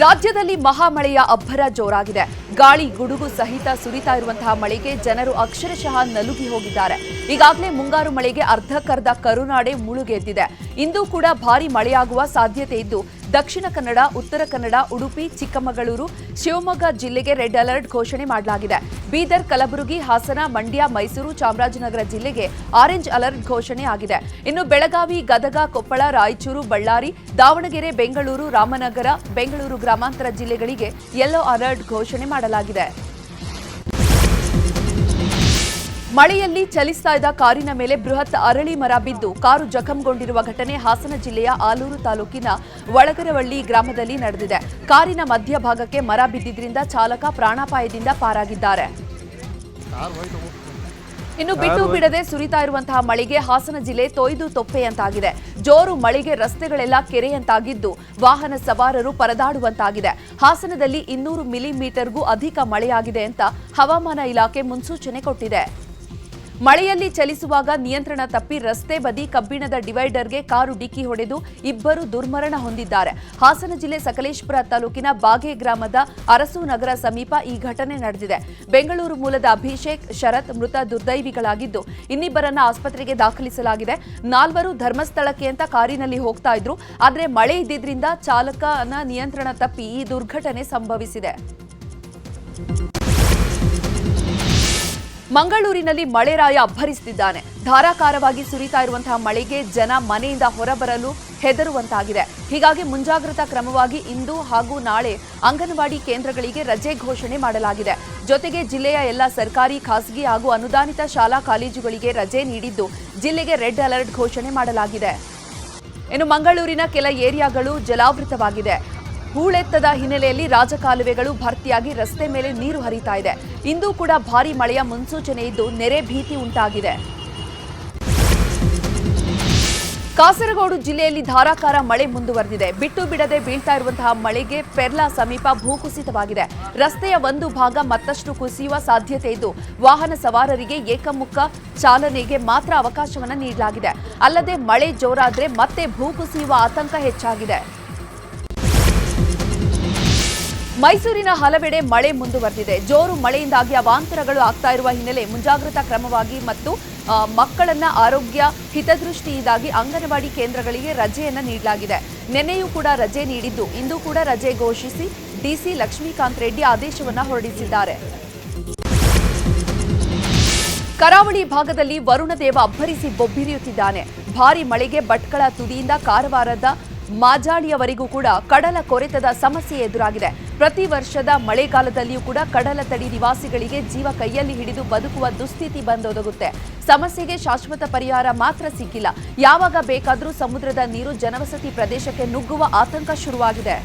ರಾಜ್ಯದಲ್ಲಿ ಮಹಾಮಳೆಯ ಅಬ್ಬರ ಜೋರಾಗಿದೆ. ಗಾಳಿ ಗುಡುಗು ಸಹಿತ ಸುರಿತಾ ಇರುವಂತಹ ಮಳೆಗೆ ಜನರು ಅಕ್ಷರಶಃ ನಲುಗಿ ಹೋಗಿದ್ದಾರೆ. ಈಗಾಗಲೇ ಮುಂಗಾರು ಮಳೆಗೆ ಅರ್ಧಕ್ಕರ್ಧ ಕರುನಾಡೆ ಮುಳುಗೆದ್ದಿದೆ. ಇಂದು ಕೂಡ ಭಾರೀ ಮಳೆಯಾಗುವ ಸಾಧ್ಯತೆ ಇದ್ದು ದಕ್ಷಿಣ ಕನ್ನಡ, ಉತ್ತರ ಕನ್ನಡ, ಉಡುಪಿ, ಚಿಕ್ಕಮಗಳೂರು, ಶಿವಮೊಗ್ಗ ಜಿಲ್ಲೆಗೆ ರೆಡ್ ಅಲರ್ಟ್ ಘೋಷಣೆ ಮಾಡಲಾಗಿದೆ. ಬೀದರ್, ಕಲಬುರಗಿ, ಹಾಸನ, ಮಂಡ್ಯ, ಮೈಸೂರು, ಚಾಮರಾಜನಗರ ಜಿಲ್ಲೆಗೆ ಆರೆಂಜ್ ಅಲರ್ಟ್ ಘೋಷಣೆ ಆಗಿದೆ. ಇನ್ನು ಬೆಳಗಾವಿ, ಗದಗ, ಕೊಪ್ಪಳ, ರಾಯಚೂರು, ಬಳ್ಳಾರಿ, ದಾವಣಗೆರೆ, ಬೆಂಗಳೂರು, ರಾಮನಗರ, ಬೆಂಗಳೂರು ಗ್ರಾಮಾಂತರ ಜಿಲ್ಲೆಗಳಿಗೆ ಯೆಲ್ಲೋ ಅಲರ್ಟ್ ಘೋಷಣೆ ಮಾಡಲಾಗಿದೆ. ಮಳೆಯಲ್ಲಿ ಚಲಿಸ್ತಾ ಇದ್ದ ಕಾರಿನ ಮೇಲೆ ಬೃಹತ್ ಅರಳಿ ಮರ ಬಿದ್ದು ಕಾರು ಜಖಂಗೊಂಡಿರುವ ಘಟನೆ ಹಾಸನ ಜಿಲ್ಲೆಯ ಆಲೂರು ತಾಲೂಕಿನ ಒಳಗರವಳ್ಳಿ ಗ್ರಾಮದಲ್ಲಿ ನಡೆದಿದೆ. ಕಾರಿನ ಮಧ್ಯಭಾಗಕ್ಕೆ ಮರ ಬಿದ್ದಿದ್ರಿಂದ ಚಾಲಕ ಪ್ರಾಣಾಪಾಯದಿಂದ ಪಾರಾಗಿದ್ದಾರೆ. ಇನ್ನು ಬಿಟ್ಟು ಬಿಡದೆ ಸುರಿತಾ ಇರುವಂತಹ ಮಳೆಗೆ ಹಾಸನ ಜಿಲ್ಲೆ ತೊಯ್ದು ತೊಪ್ಪೆಯಂತಾಗಿದೆ. ಜೋರು ಮಳೆಗೆ ರಸ್ತೆಗಳೆಲ್ಲ ಕೆರೆಯಂತಾಗಿದ್ದು ವಾಹನ ಸವಾರರು ಪರದಾಡುವಂತಾಗಿದೆ. ಹಾಸನದಲ್ಲಿ 200 ಮಿಲಿಮೀಟರ್ಗೂ ಅಧಿಕ ಮಳೆಯಾಗಿದೆ ಅಂತ ಹವಾಮಾನ ಇಲಾಖೆ ಮುನ್ಸೂಚನೆ ಕೊಟ್ಟಿದೆ. ಮಳೆಯಲ್ಲಿ ಚಲಿಸುವಾಗ ನಿಯಂತ್ರಣ ತಪ್ಪಿ ರಸ್ತೆ ಬದಿ ಕಬ್ಬಿಣದ ಡಿವೈಡರ್ಗೆ ಕಾರು ಡಿಕ್ಕಿ ಹೊಡೆದು ಇಬ್ಬರು ದುರ್ಮರಣ ಹೊಂದಿದ್ದಾರೆ. ಹಾಸನ ಜಿಲ್ಲೆ ಸಕಲೇಶಪುರ ತಾಲೂಕಿನ ಬಾಗೆ ಗ್ರಾಮದ ಅರಸು ನಗರ ಸಮೀಪ ಈ ಘಟನೆ ನಡೆದಿದೆ. ಬೆಂಗಳೂರು ಮೂಲದ ಅಭಿಷೇಕ್, ಶರತ್ ಮೃತ ದುರ್ದೈವಿಗಳಾಗಿದ್ದು ಇನ್ನಿಬ್ಬರನ್ನ ಆಸ್ಪತ್ರೆಗೆ ದಾಖಲಿಸಲಾಗಿದೆ. 4 ಧರ್ಮಸ್ಥಳಕ್ಕೆ ಅಂತ ಕಾರಿನಲ್ಲಿ ಹೋಗ್ತಾ ಇದ್ರು. ಆದರೆ ಮಳೆ ಇದ್ದಿದ್ರಿಂದ ಚಾಲಕನ ನಿಯಂತ್ರಣ ತಪ್ಪಿ ಈ ದುರ್ಘಟನೆ ಸಂಭವಿಸಿದೆ. ಮಂಗಳೂರಿನಲ್ಲಿ ಮಳೆರಾಯ ಅಬ್ಬರಿಸುತ್ತಿದ್ದಾನೆ. ಧಾರಾಕಾರವಾಗಿ ಸುರಿತಾ ಇರುವಂತಹ ಮಳೆಗೆ ಜನ ಮನೆಯಿಂದ ಹೊರಬರಲು ಹೆದರುವಂತಾಗಿದೆ. ಹೀಗಾಗಿ ಮುಂಜಾಗ್ರತಾ ಕ್ರಮವಾಗಿ ಇಂದು ಹಾಗೂ ನಾಳೆ ಅಂಗನವಾಡಿ ಕೇಂದ್ರಗಳಿಗೆ ರಜೆ ಘೋಷಣೆ ಮಾಡಲಾಗಿದೆ. ಜೊತೆಗೆ ಜಿಲ್ಲೆಯ ಎಲ್ಲ ಸರ್ಕಾರಿ, ಖಾಸಗಿ ಹಾಗೂ ಅನುದಾನಿತ ಶಾಲಾ ಕಾಲೇಜುಗಳಿಗೆ ರಜೆ ನೀಡಿದ್ದು ಜಿಲ್ಲೆಗೆ ರೆಡ್ ಅಲರ್ಟ್ ಘೋಷಣೆ ಮಾಡಲಾಗಿದೆ. ಇನ್ನು ಮಂಗಳೂರಿನ ಕೆಲ ಏರಿಯಾಗಳು ಜಲಾವೃತವಾಗಿದೆ. ಹೂಳೆತ್ತದ ಹಿನ್ನೆಲೆಯಲ್ಲಿ ರಾಜಕಾಲುವೆಗಳು ಭರ್ತಿಯಾಗಿ ರಸ್ತೆ ಮೇಲೆ ನೀರು ಹರಿತಾ ಇದೆ. ಇಂದು ಕೂಡ ಭಾರೀ ಮಳೆಯ ಮುನ್ಸೂಚನೆ ಇದ್ದು ನೆರೆ ಭೀತಿ ಉಂಟಾಗಿದೆ. ಕಾಸರಗೋಡು ಜಿಲ್ಲೆಯಲ್ಲಿ ಧಾರಾಕಾರ ಮಳೆ ಮುಂದುವರೆದಿದೆ. ಬಿಟ್ಟು ಬಿಡದೆ ಬೀಳ್ತಾ ಇರುವಂತಹ ಮಳೆಗೆ ಪೆರ್ಲಾ ಸಮೀಪ ಭೂಕುಸಿತವಾಗಿದೆ. ರಸ್ತೆಯ ಒಂದು ಭಾಗ ಮತ್ತಷ್ಟು ಕುಸಿಯುವ ಸಾಧ್ಯತೆ ಇದ್ದು ವಾಹನ ಸವಾರರಿಗೆ ಏಕಮುಖ ಚಾಲನೆಗೆ ಮಾತ್ರ ಅವಕಾಶವನ್ನು ನೀಡಲಾಗಿದೆ. ಅಲ್ಲದೆ ಮಳೆ ಜೋರಾದ್ರೆ ಮತ್ತೆ ಭೂಕುಸಿಯುವ ಆತಂಕ ಹೆಚ್ಚಾಗಿದೆ. ಮೈಸೂರಿನ ಹಲವೆಡೆ ಮಳೆ ಮುಂದುವರೆದಿದೆ. ಜೋರು ಮಳೆಯಿಂದಾಗಿ ಅವಾಂತರಗಳು ಆಗ್ತಾ ಇರುವ ಹಿನ್ನೆಲೆ ಮುಂಜಾಗ್ರತಾ ಕ್ರಮವಾಗಿ ಮತ್ತು ಮಕ್ಕಳನ್ನ ಆರೋಗ್ಯ ಹಿತದೃಷ್ಟಿಯಿಂದಾಗಿ ಅಂಗನವಾಡಿ ಕೇಂದ್ರಗಳಿಗೆ ರಜೆಯನ್ನ ನೀಡಲಾಗಿದೆ. ನಿನ್ನೆಯೂ ಕೂಡ ರಜೆ ನೀಡಿದ್ದು ಇಂದು ಕೂಡ ರಜೆ ಘೋಷಿಸಿ ಡಿಸಿ ಲಕ್ಷ್ಮೀಕಾಂತ್ ರೆಡ್ಡಿ ಆದೇಶವನ್ನ ಹೊರಡಿಸಿದ್ದಾರೆ. ಕರಾವಳಿ ಭಾಗದಲ್ಲಿ ವರುಣದೇವ ಅಬ್ಬರಿಸಿ ಬೊಬ್ಬಿರಿಯುತ್ತಿದ್ದಾನೆ. ಭಾರೀ ಮಳೆಗೆ ಭಟ್ಕಳ ತುದಿಯಿಂದ ಕಾರವಾರದ ಮಾಜಾಳಿಯವರೆಗೂ ಕೂಡ ಕಡಲ ಕೊರೆತದ ಸಮಸ್ಯೆ ಎದುರಾಗಿದೆ. ಪ್ರತಿ ವರ್ಷದ ಮಳೆಗಾಲದಲ್ಲಿಯೂ ಕೂಡ ಕಡಲ ತಡಿ ನಿವಾಸಿಗಳಿಗೆ ಜೀವ ಕೈಯಲ್ಲಿ ಹಿಡಿದು ಬದುಕುವ ದುಸ್ಥಿತಿ ಬಂದೊದಗುತ್ತೆ. ಸಮಸ್ಯೆಗೆ ಶಾಶ್ವತ ಪರಿಹಾರ ಮಾತ್ರ ಸಿಕ್ಕಿಲ್ಲ. ಯಾವಾಗ ಬೇಕಾದರೂ ಸಮುದ್ರದ ನೀರು ಜನವಸತಿ ಪ್ರದೇಶಕ್ಕೆ ನುಗ್ಗುವ ಆತಂಕ ಶುರುವಾಗಿದೆ.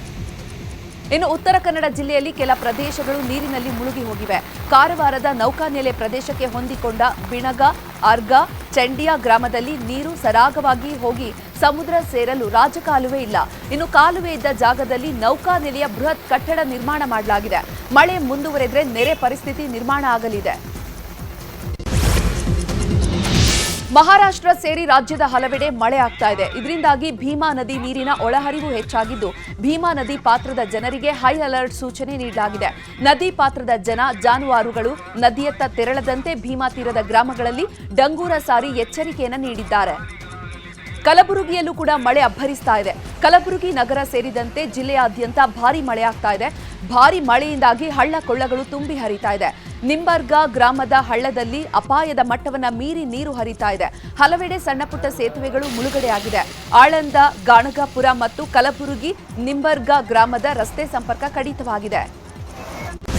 ಇನ್ನು ಉತ್ತರ ಕನ್ನಡ ಜಿಲ್ಲೆಯಲ್ಲಿ ಕೆಲ ಪ್ರದೇಶಗಳು ನೀರಿನಲ್ಲಿ ಮುಳುಗಿ ಹೋಗಿವೆ. ಕಾರವಾರದ ನೌಕಾನೆಲೆ ಪ್ರದೇಶಕ್ಕೆ ಹೊಂದಿಕೊಂಡ ಬಿಣಗ, ಅರ್ಗ, ಚಂಡಿಯಾ ಗ್ರಾಮದಲ್ಲಿ ನೀರು ಸರಾಗವಾಗಿ ಹೋಗಿ ಸಮುದ್ರ ಸೇರಲು ರಾಜಕಾಲುವೆ ಇಲ್ಲ. ಇನ್ನು ಕಾಲುವೆ ಇದ್ದ ಜಾಗದಲ್ಲಿ ನೌಕಾನೆಲೆಯ ಬೃಹತ್ ಕಟ್ಟಡ ನಿರ್ಮಾಣ ಮಾಡಲಾಗಿದೆ. ಮಳೆ ಮುಂದುವರೆದ್ರೆ ನೆರೆ ಪರಿಸ್ಥಿತಿ ನಿರ್ಮಾಣ ಆಗಲಿದೆ. ಮಹಾರಾಷ್ಟ್ರ ಸೇರಿ ರಾಜ್ಯದ ಹಲವೆಡೆ ಮಳೆ ಆಗ್ತಾ ಇದೆ. ಇದರಿಂದಾಗಿ ಭೀಮಾ ನದಿ ನೀರಿನ ಒಳಹರಿವು ಹೆಚ್ಚಾಗಿದ್ದು ಭೀಮಾ ನದಿ ಪಾತ್ರದ ಜನರಿಗೆ ಹೈ ಅಲರ್ಟ್ ಸೂಚನೆ ನೀಡಲಾಗಿದೆ. ನದಿ ಪಾತ್ರದ ಜನ, ಜಾನುವಾರುಗಳು ನದಿಯತ್ತ ತೆರಳದಂತೆ ಭೀಮಾ ತೀರದ ಗ್ರಾಮಗಳಲ್ಲಿ ಡಂಗೂರ ಸಾರಿ ಎಚ್ಚರಿಕೆಯನ್ನು ನೀಡಿದ್ದಾರೆ. ಕಲಬುರಗಿಯಲ್ಲೂ ಕೂಡ ಮಳೆ ಅಬ್ಬರಿಸ್ತಾ ಇದೆ. ಕಲಬುರಗಿ ನಗರ ಸೇರಿದಂತೆ ಜಿಲ್ಲೆಯಾದ್ಯಂತ ಭಾರೀ ಮಳೆಯಾಗ್ತಾ ಇದೆ. ಭಾರೀ ಮಳೆಯಿಂದಾಗಿ ಹಳ್ಳ ಕೊಳ್ಳಗಳು ತುಂಬಿ ಹರಿತಾ ಇದೆ. ನಿಂಬರ್ಗ ಗ್ರಾಮದ ಹಳ್ಳದಲ್ಲಿ ಅಪಾಯದ ಮಟ್ಟವನ್ನ ಮೀರಿ ನೀರು ಹರಿತಾ ಇದೆ. ಹಲವೆಡೆ ಸಣ್ಣಪುಟ್ಟ ಸೇತುವೆಗಳು ಮುಳುಗಡೆಯಾಗಿದೆ. ಆಳಂದ, ಗಾಣಗಾಪುರ ಮತ್ತು ಕಲಬುರಗಿ ನಿಂಬರ್ಗ ಗ್ರಾಮದ ರಸ್ತೆ ಸಂಪರ್ಕ ಕಡಿತವಾಗಿದೆ.